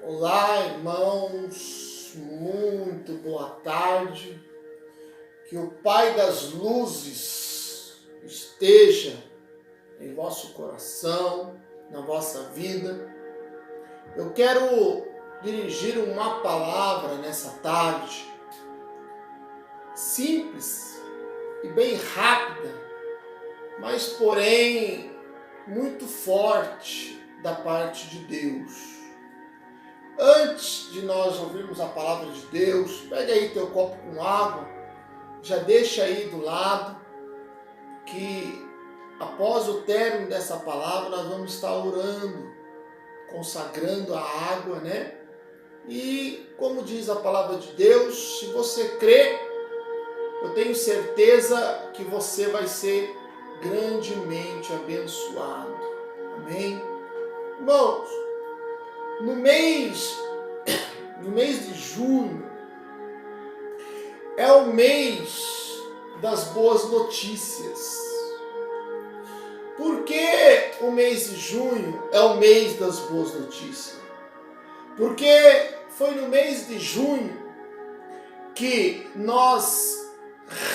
Olá, irmãos, muito boa tarde. Que o Pai das Luzes esteja em vosso coração, na vossa vida. Eu quero dirigir uma palavra nessa tarde, simples e bem rápida, mas porém muito forte da parte de Deus. Antes de nós ouvirmos a palavra de Deus, pega aí teu copo com água, já deixa aí do lado, que após o término dessa palavra nós vamos estar orando, consagrando a água, né? E como diz a palavra de Deus, se você crê, eu tenho certeza que você vai ser grandemente abençoado. Amém? Irmãos, no mês de junho, é o mês das boas notícias. Por que o mês de junho é o mês das boas notícias? Porque foi no mês de junho que nós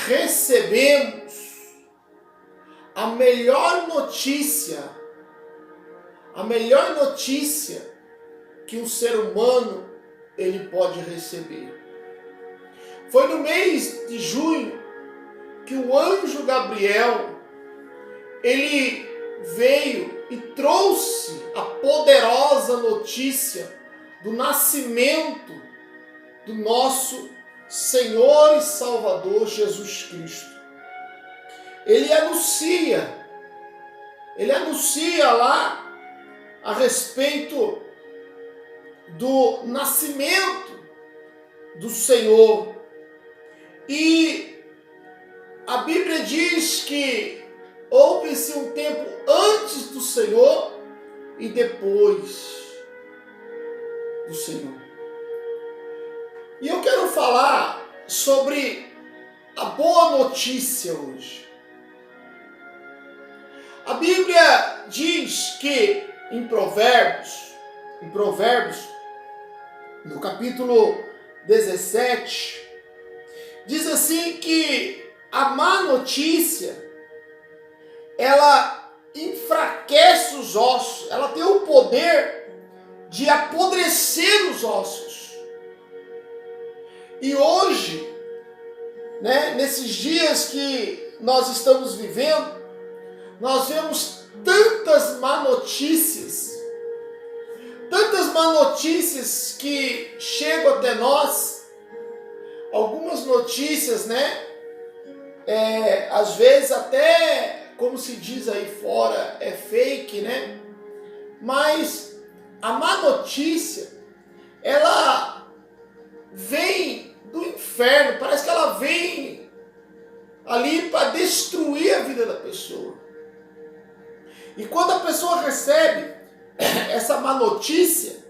recebemos a melhor notícia que um ser humano ele pode receber. Foi no mês de junho que o anjo Gabriel ele veio e trouxe a poderosa notícia do nascimento do nosso Senhor e Salvador Jesus Cristo. Ele anuncia lá a respeito do nascimento do Senhor. E a Bíblia diz que houve-se um tempo antes do Senhor e depois do Senhor. E eu quero falar sobre a boa notícia hoje. A Bíblia diz que em Provérbios, no capítulo 17, diz assim que a má notícia, ela enfraquece os ossos, ela tem o poder de apodrecer os ossos. E hoje, nesses dias que nós estamos vivendo, nós vemos tantas má notícias que chegam até nós, algumas notícias, às vezes até, como se diz aí fora, é fake, mas a má notícia, ela vem do inferno, parece que ela vem ali para destruir a vida da pessoa. E quando a pessoa recebe essa má notícia,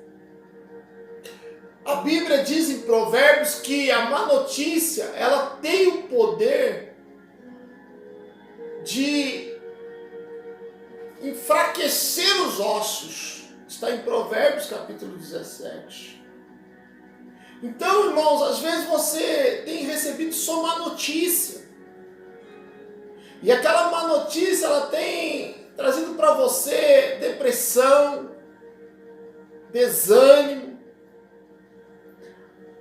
a Bíblia diz em Provérbios que a má notícia, ela tem o poder de enfraquecer os ossos. Está em Provérbios capítulo 17. Então, irmãos, às vezes você tem recebido só má notícia. E aquela má notícia, ela tem trazido para você depressão, desânimo,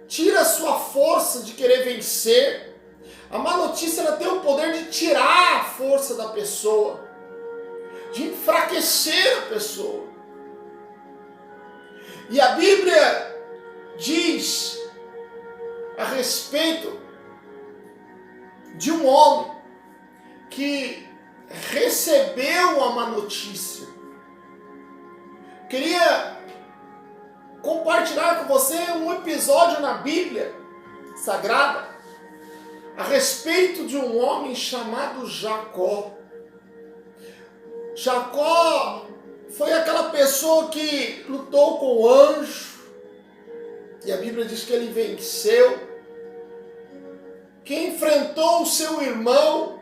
tira a sua força de querer vencer. A má notícia, ela tem o poder de tirar a força da pessoa, de enfraquecer a pessoa. E a Bíblia diz a respeito de um homem que recebeu a má notícia. Queria compartilhar com você um episódio na Bíblia Sagrada a respeito de um homem chamado Jacó. Jacó foi aquela pessoa que lutou com o anjo, e a Bíblia diz que ele venceu, que enfrentou o seu irmão.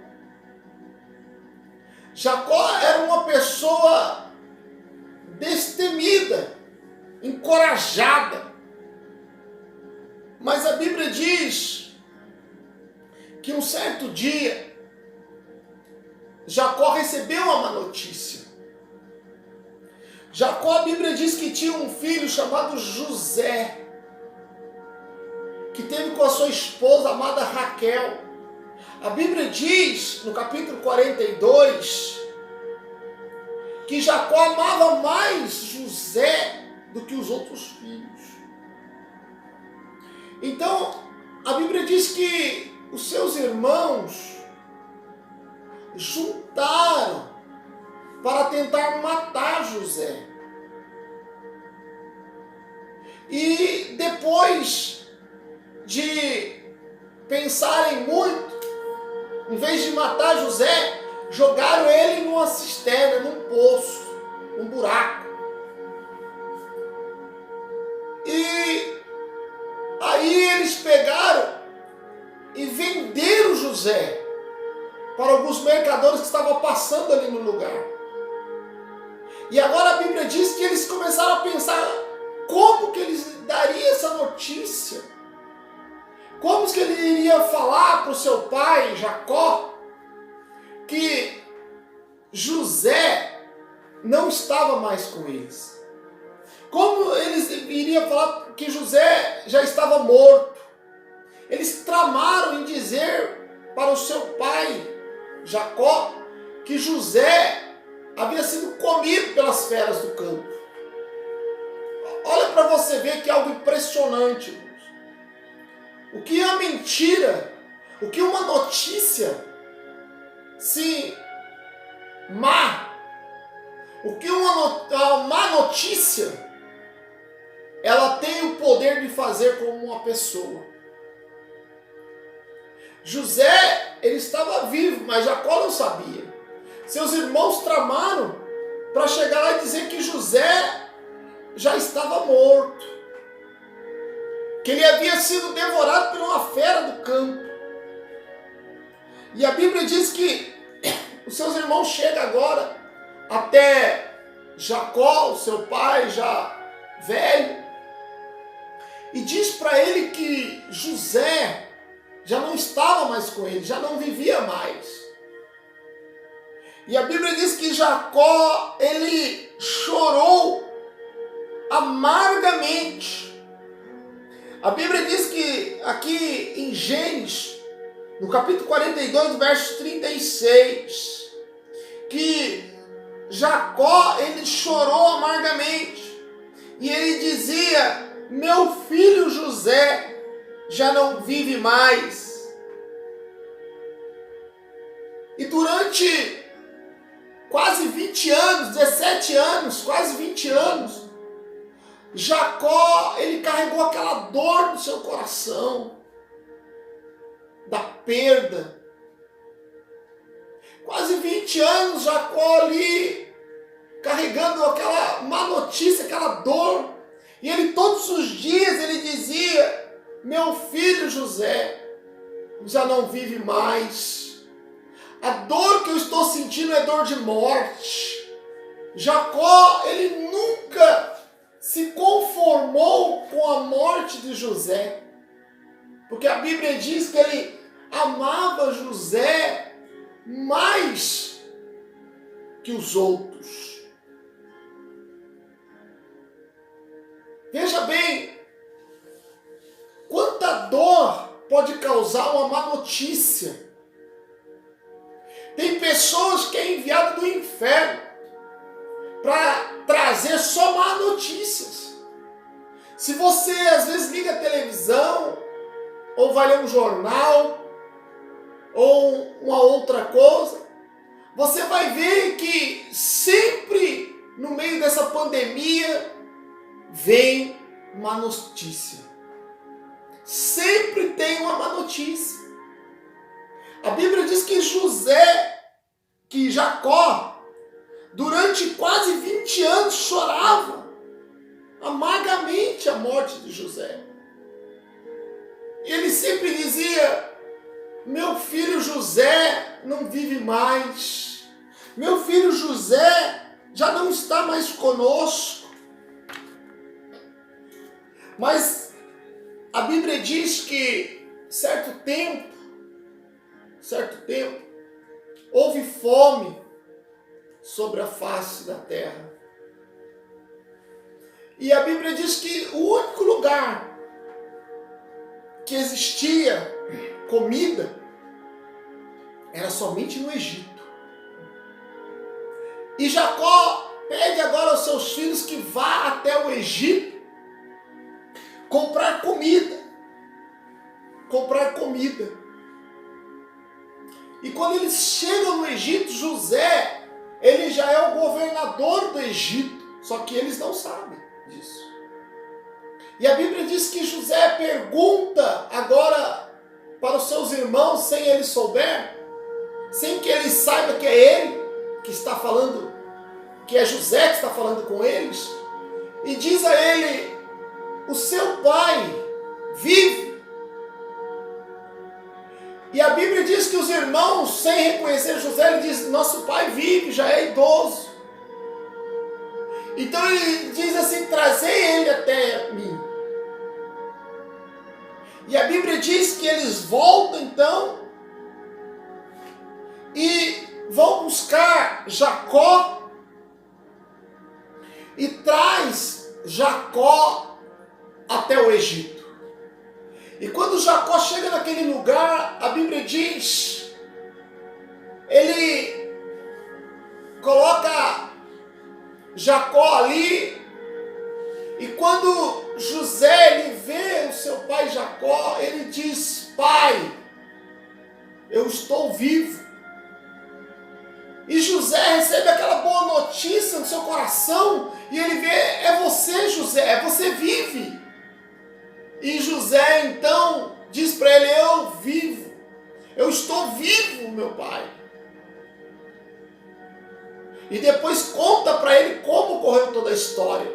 Jacó era uma pessoa destemida, encorajada. Mas a Bíblia diz que um certo dia Jacó recebeu uma má notícia. Jacó, a Bíblia diz que tinha um filho chamado José, que teve com a sua esposa amada Raquel. A Bíblia diz, no capítulo 42, que Jacó amava mais José do que os outros filhos. Então, a Bíblia diz que os seus irmãos juntaram para tentar matar José. E depois de pensarem muito, em vez de matar José, jogaram ele numa cisterna, num poço, num buraco. E aí eles pegaram e venderam José para alguns mercadores que estavam passando ali no lugar. E agora a Bíblia diz que eles começaram a pensar como que eles dariam essa notícia. Como que ele iria falar para o seu pai, Jacó, que José não estava mais com eles? Como eles iriam falar que José já estava morto? Eles tramaram em dizer para o seu pai, Jacó, que José havia sido comido pelas feras do campo. Olha para você ver que é algo impressionante, irmãos. O que é a mentira, o que uma notícia má, o que uma má notícia, ela tem o poder de fazer com uma pessoa. José, ele estava vivo, mas Jacó não sabia. Seus irmãos tramaram para chegar lá e dizer que José já estava morto, que ele havia sido devorado por uma fera do campo. E a Bíblia diz que os seus irmãos chegam agora até Jacó, o seu pai já velho, e diz para ele que José já não estava mais com ele, já não vivia mais. E a Bíblia diz que Jacó, ele chorou amargamente. A Bíblia diz que aqui em Gênesis, no capítulo 42, verso 36, que Jacó, ele chorou amargamente. E ele dizia: meu filho José já não vive mais. E durante quase 20 anos, 17 anos, quase 20 anos, Jacó, ele carregou aquela dor no seu coração, da perda. Quase 20 anos, Jacó ali, carregando aquela má notícia, aquela dor. E ele todos os dias, ele dizia: meu filho José já não vive mais. A dor que eu estou sentindo é dor de morte. Jacó, ele nunca se conformou com a morte de José, porque a Bíblia diz que ele amava José mais que os outros. Veja bem, quanta dor pode causar uma má notícia. Tem pessoas que é enviado do inferno para trazer só má notícias. Se você às vezes liga a televisão, ou vai ler um jornal, ou uma outra coisa, você vai ver que sempre no meio dessa pandemia vem uma notícia. Sempre tem uma má notícia. A Bíblia diz que Jacó, durante quase 20 anos, chorava amargamente a morte de José. Ele sempre dizia: meu filho José não vive mais. Meu filho José já não está mais conosco. Mas a Bíblia diz que certo tempo, houve fome sobre a face da terra. E a Bíblia diz que o único lugar que existia comida era somente no Egito. E Jacó pede agora aos seus filhos que vá até o Egito comprar comida. E quando eles chegam no Egito, José, ele já é o governador do Egito, só que eles não sabem disso. E a Bíblia diz que José pergunta agora para os seus irmãos, sem ele souber, sem que ele saiba que é ele que está falando, que é José que está falando com eles, e diz a ele: o seu pai vive. E a Bíblia diz que os irmãos, sem reconhecer José, ele diz: nosso pai vive, já é idoso. Então ele diz assim: trazei ele até mim. E a Bíblia diz que eles voltam então e vão buscar Jacó e traz Jacó até o Egito. E quando Jacó chega naquele lugar, a Bíblia diz, ele coloca Jacó ali, e quando José ele vê o seu pai Jacó, ele diz: pai, eu estou vivo. E José recebe aquela boa notícia no seu coração, e ele vê: é você, José, você vive. E José então diz para ele: eu vivo, eu estou vivo, meu pai. E depois conta para ele como ocorreu toda a história.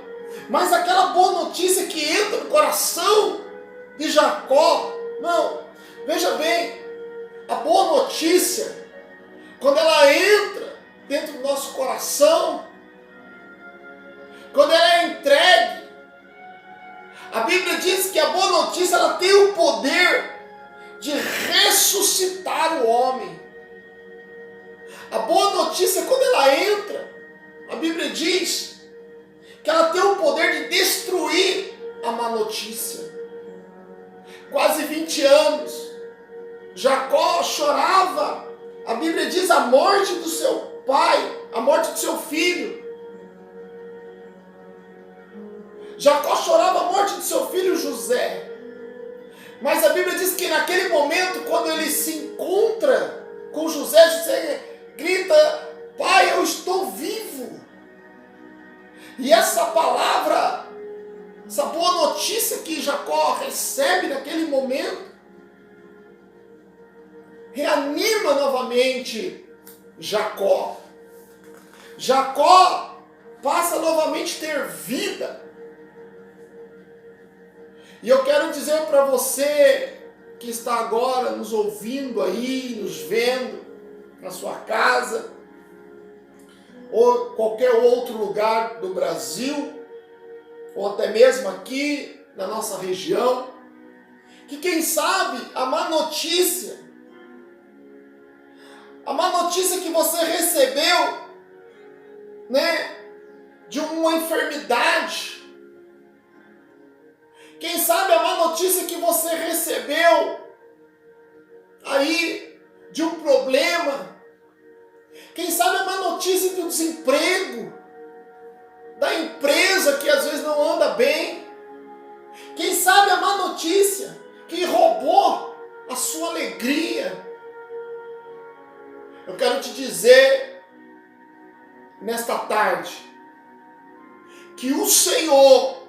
Mas aquela boa notícia que entra no coração de Jacó, não, veja bem, a boa notícia, quando ela entra dentro do nosso coração, quando ela é entregue, a Bíblia diz que a boa notícia ela tem o poder de ressuscitar o homem. A boa notícia, quando ela entra, a Bíblia diz que ela tem o poder de destruir a má notícia. Quase 20 anos, Jacó chorava, a Bíblia diz, a morte do seu pai, a morte do seu filho. Jacó chorava a morte do seu filho José. Mas a Bíblia diz que naquele momento, quando ele se encontra com José, José grita: pai, eu estou vivo. E essa palavra, essa boa notícia que Jacó recebe naquele momento, reanima novamente Jacó. Jacó passa novamente a ter vida. E eu quero dizer para você que está agora nos ouvindo aí, nos vendo na sua casa, ou qualquer outro lugar do Brasil, ou até mesmo aqui na nossa região, que quem sabe a má notícia que você recebeu, né, de uma enfermidade, quem sabe a má notícia que você recebeu aí de um problema, quem sabe a má notícia do desemprego, da empresa que às vezes não anda bem, quem sabe a má notícia que roubou a sua alegria. Eu quero te dizer nesta tarde que o Senhor,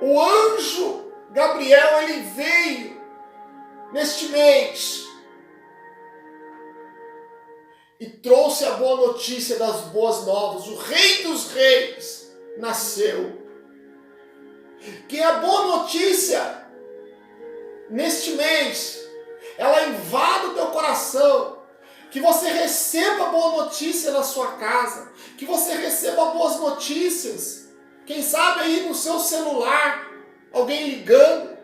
o anjo Gabriel, ele veio neste mês e trouxe a boa notícia das boas novas. O Rei dos Reis nasceu. Que a boa notícia neste mês ela invada o teu coração, que você receba boa notícia na sua casa, que você receba boas notícias Quem sabe aí no seu celular, alguém ligando.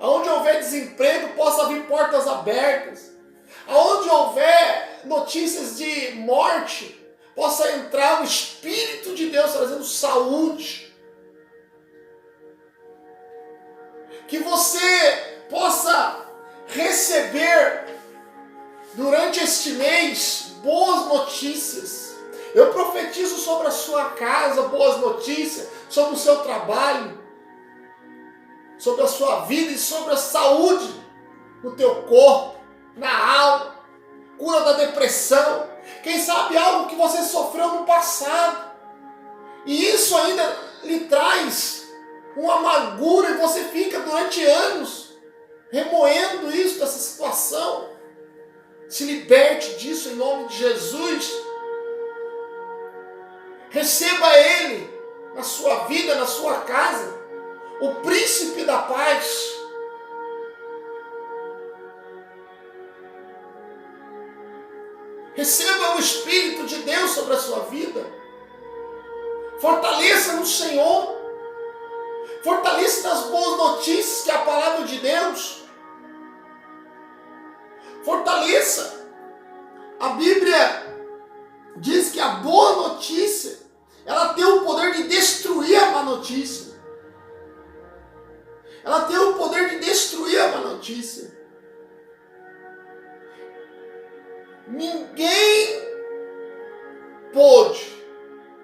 Aonde houver desemprego, possa vir portas abertas. Aonde houver notícias de morte, possa entrar o Espírito de Deus trazendo saúde. Que você possa receber durante este mês boas notícias. Eu profetizo sobre a sua casa boas notícias, sobre o seu trabalho, sobre a sua vida e sobre a saúde no teu corpo, na alma, cura da depressão. Quem sabe algo que você sofreu no passado e isso ainda lhe traz uma amargura e você fica durante anos remoendo isso, dessa situação. Se liberte disso em nome de Jesus. Receba Ele na sua vida, na sua casa, o príncipe da paz. Receba o Espírito de Deus sobre a sua vida. Fortaleça no Senhor. Fortaleça nas boas notícias que é a palavra de Deus. Fortaleça. A Bíblia diz que a boa notícia, ela tem o poder de destruir a má notícia. Ela tem o poder de destruir a má notícia. Ninguém pôde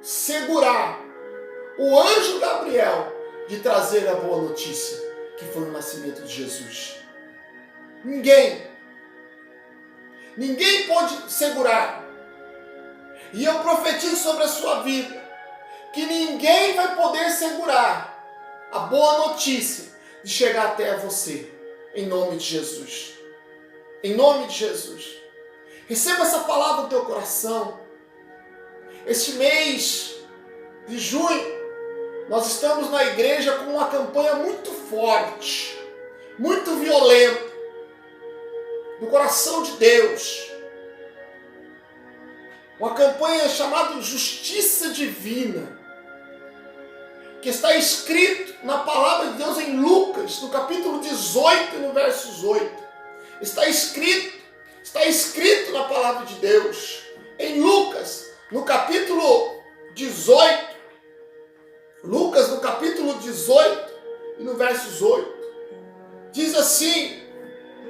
segurar o anjo Gabriel de trazer a boa notícia, que foi o nascimento de Jesus. Ninguém pode segurar. E eu profetizo sobre a sua vida que ninguém vai poder segurar a boa notícia de chegar até você, em nome de Jesus. Em nome de Jesus. Receba essa palavra no teu coração. Este mês de junho, nós estamos na igreja com uma campanha muito forte, muito violenta, do coração de Deus. Uma campanha chamada Justiça Divina, que está escrito na palavra de Deus em Lucas, no capítulo 18, no versos 8. Está escrito na palavra de Deus, em Lucas, no capítulo 18. Lucas, no capítulo 18, e no versos 8. Diz assim: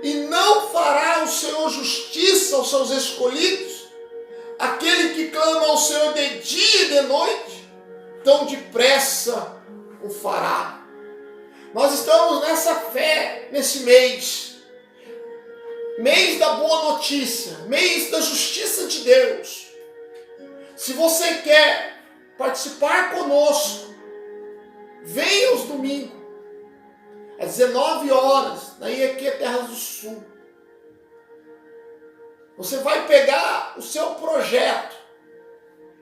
e não fará o Senhor justiça aos seus escolhidos, aquele que clama ao Senhor de dia e de noite, tão depressa o fará. Nós estamos nessa fé, nesse mês da boa notícia, mês da justiça de Deus. Se você quer participar conosco, venha aos domingos, às 19 horas, na IEQ Terras do Sul. Você vai pegar o seu projeto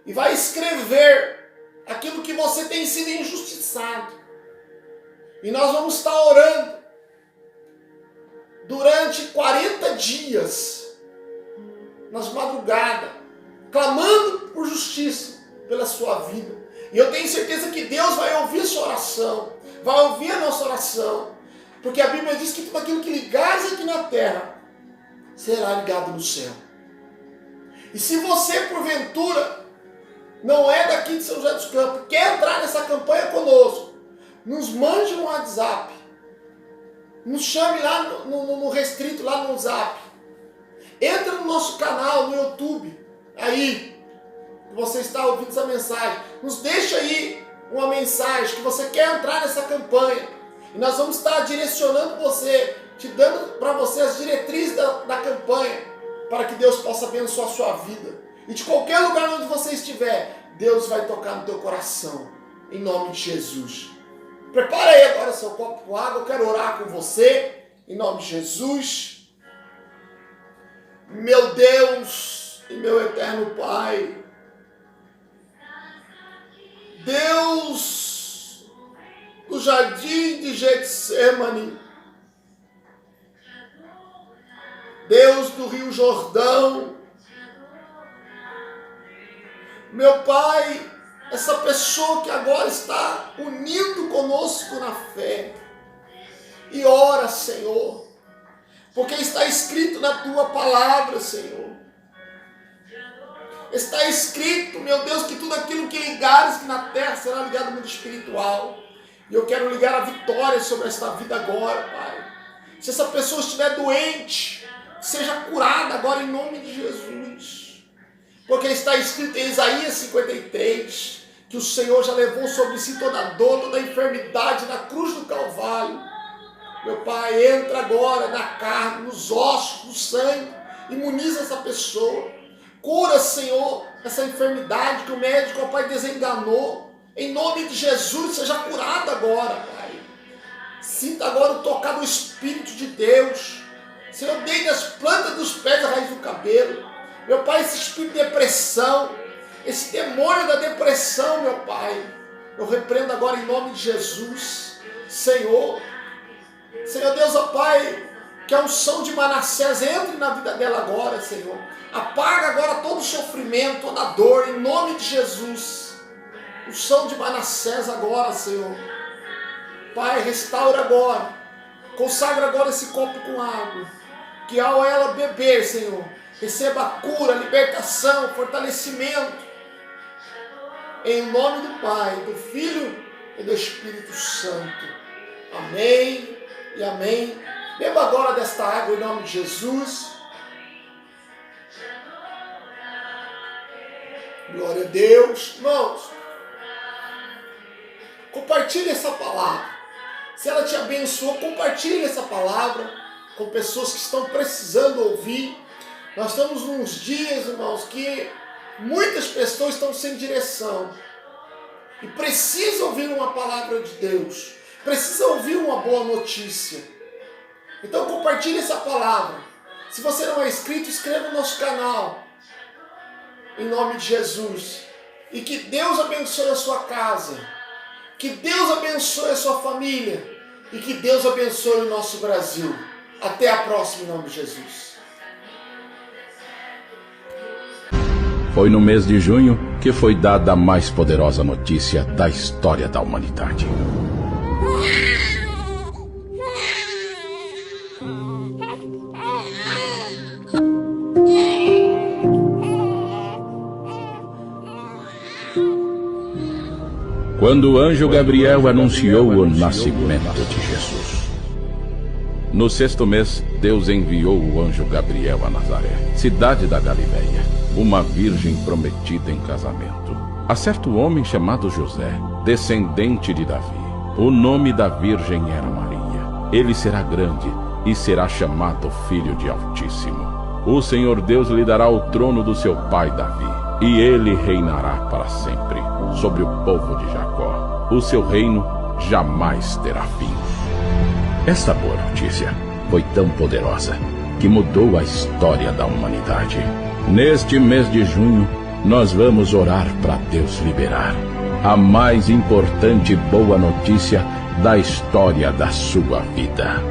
e vai escrever aquilo que você tem sido injustiçado. E nós vamos estar orando durante 40 dias, nas madrugadas, clamando por justiça pela sua vida. E eu tenho certeza que Deus vai ouvir sua oração, vai ouvir a nossa oração, porque a Bíblia diz que tudo aquilo que ligares aqui na terra será ligado no céu. E se você, porventura, não é daqui de São José dos Campos, quer entrar nessa campanha conosco, nos mande um WhatsApp, nos chame lá no restrito, lá no Zap. Entra no nosso canal, no YouTube, aí, que você está ouvindo essa mensagem. Nos deixa aí uma mensagem que você quer entrar nessa campanha. E nós vamos estar direcionando você, te dando para você as diretrizes da campanha, para que Deus possa abençoar a sua vida. E de qualquer lugar onde você estiver, Deus vai tocar no teu coração, em nome de Jesus. Prepara aí agora seu copo com água, eu quero orar com você, em nome de Jesus. Meu Deus e meu eterno Pai, Deus do jardim de Getsêmani, Deus do Rio Jordão, meu Pai, essa pessoa que agora está unindo conosco na fé. E ora, Senhor, porque está escrito na tua palavra, Senhor. Está escrito, meu Deus, que tudo aquilo que ligares na terra será ligado no mundo espiritual. E eu quero ligar a vitória sobre esta vida agora, Pai. Se essa pessoa estiver doente, seja curada agora em nome de Jesus. Porque está escrito em Isaías 53, que o Senhor já levou sobre si toda a dor, toda a enfermidade na cruz do Calvário. Meu Pai, entra agora na carne, nos ossos, no sangue, imuniza essa pessoa. Cura, Senhor, essa enfermidade que o médico, ó Pai, desenganou. Em nome de Jesus, seja curada agora, Pai. Sinta agora o tocar do Espírito de Deus. Senhor, desde as plantas dos pés à raiz do cabelo. Meu Pai, esse espírito de depressão, esse demônio da depressão, meu Pai, eu repreendo agora em nome de Jesus. Senhor Deus, ó Pai, que a unção de Manassés entre na vida dela agora, Senhor. Apaga agora todo o sofrimento, toda a dor, em nome de Jesus. Unção de Manassés agora, Senhor. Pai, restaura agora. Consagra agora esse copo com água. Que ao ela beber, Senhor, receba a cura, libertação, fortalecimento. Em nome do Pai, do Filho e do Espírito Santo. Amém e amém. Beba agora desta água em nome de Jesus. Glória a Deus. Irmãos, compartilhe essa palavra. Se ela te abençoou, compartilhe essa palavra com pessoas que estão precisando ouvir. Nós estamos nos dias, irmãos, que muitas pessoas estão sem direção e precisam ouvir uma palavra de Deus, precisam ouvir uma boa notícia. Então compartilhe essa palavra. Se você não é inscrito, inscreva no nosso canal, em nome de Jesus. E que Deus abençoe a sua casa, que Deus abençoe a sua família e que Deus abençoe o nosso Brasil. Até a próxima, em nome de Jesus. Foi no mês de junho que foi dada a mais poderosa notícia da história da humanidade. Quando o anjo Gabriel anunciou o nascimento de Jesus. No 6º mês, Deus enviou o anjo Gabriel a Nazaré, cidade da Galileia, uma virgem prometida em casamento, a certo homem chamado José, descendente de Davi. O nome da virgem era Maria. Ele será grande e será chamado Filho de Altíssimo. O Senhor Deus lhe dará o trono do seu pai Davi, e ele reinará para sempre sobre o povo de Jacó. O seu reino jamais terá fim. Esta boa notícia foi tão poderosa que mudou a história da humanidade. Neste mês de junho, nós vamos orar para Deus liberar a mais importante boa notícia da história da sua vida.